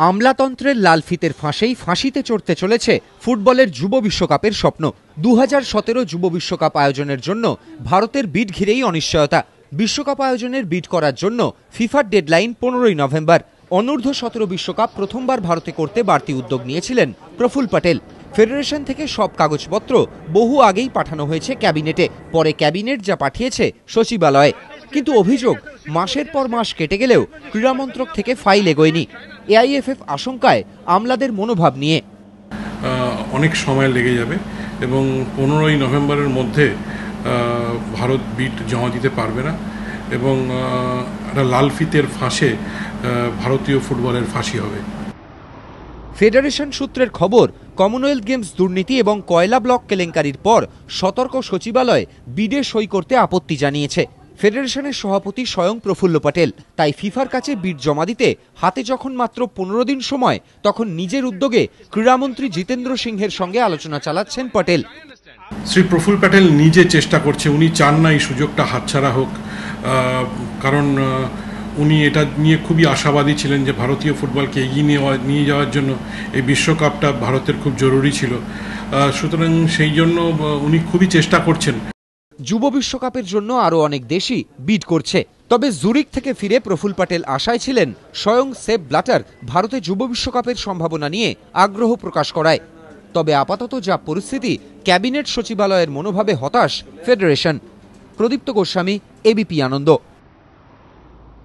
আমলাতন্ত্রের লাল ফিতের ফাঁসেই ফাঁসিতে চড়তে চলেছে ফুটবলের যুব বিশ্বকাপের স্বপ্ন। 2017 যুব বিশ্বকাপ আয়োজনের জন্য ভারতের বিড ঘিরেই অনিশ্চয়তা। বিশ্বকাপ আয়োজনের বিড করার জন্য ফিফার ডেডলাইন 15ই নভেম্বর। অনূর্ধ্ব 17 বিশ্বকাপ প্রথমবার ভারতে করতে বাড়তি উদ্যোগ নিয়েছিলেন প্রফুল্ল প্যাটেল। ফেডারেশন থেকে সব কাগজপত্র বহু আগেই পাঠানো হয়েছে ক্যাবিনেটে, পরে ক্যাবিনেট যা পাঠিয়েছে সচিবালয়ে। কিন্তু অভিযোগ, মাসের পর মাস কেটে গেলেও ক্রীড়ামন্ত্রক থেকে ফাইল এগোয়নি। এআইএফএফ আশঙ্কায় আমলাদের মনোভাব নিয়ে অনেক সময় লেগে যাবে এবং 15ই নভেম্বরের মধ্যে ভারত বিড জমা দিতে পারবে না এবং একটা লাল ফিতের ফাঁসে ভারতীয় ফুটবলের ফাঁসি হবে। ফেডারেশন সূত্রের খবর, কমনওয়েলথ গেমস দুর্নীতি এবং কয়লা ব্লক কেলেঙ্কারির পর সতর্ক সচিবালয় বিডে সই করতে আপত্তি জানিয়েছে। ফেডারেশনের সভাপতি স্বয়ং প্রফুল্ল প্যাটেল তাই ফিফার কাছে বিড জমা দিতে হাতে যখন মাত্র 15 দিন সময়, তখন নিজের উদ্যোগে ক্রীড়ামন্ত্রী জিতেন্দ্র সিংহের সঙ্গে আলোচনা চালাচ্ছেন প্যাটেল। শ্রী প্রফুল্ল প্যাটেল নিজে চেষ্টা করছে, উনি চান না এই সুযোগটা হাতছাড়া হোক, কারণ উনি এটা নিয়ে খুবই আশাবাদী ছিলেন যে ভারতীয় ফুটবলকে এগিয়ে নিয়ে যাওয়ার জন্য এই বিশ্বকাপটা ভারতের খুব জরুরি ছিল। সুতরাং সেই জন্য উনি খুবই চেষ্টা করছেন। যুব বিশ্বকাপের জন্য আরও অনেক দেশই বিড করছে। তবে জুরিক থেকে ফিরে প্রফুল্ল প্যাটেল আশায় ছিলেন স্বয়ং সেপ ব্ল্যাটার ভারতে যুব বিশ্বকাপের সম্ভাবনা নিয়ে আগ্রহ প্রকাশ করায়। তবে আপাতত যা পরিস্থিতি, ক্যাবিনেট সচিবালয়ের মনোভাবে হতাশ ফেডারেশন। প্রদীপ্ত গোস্বামী, এবিপি আনন্দ।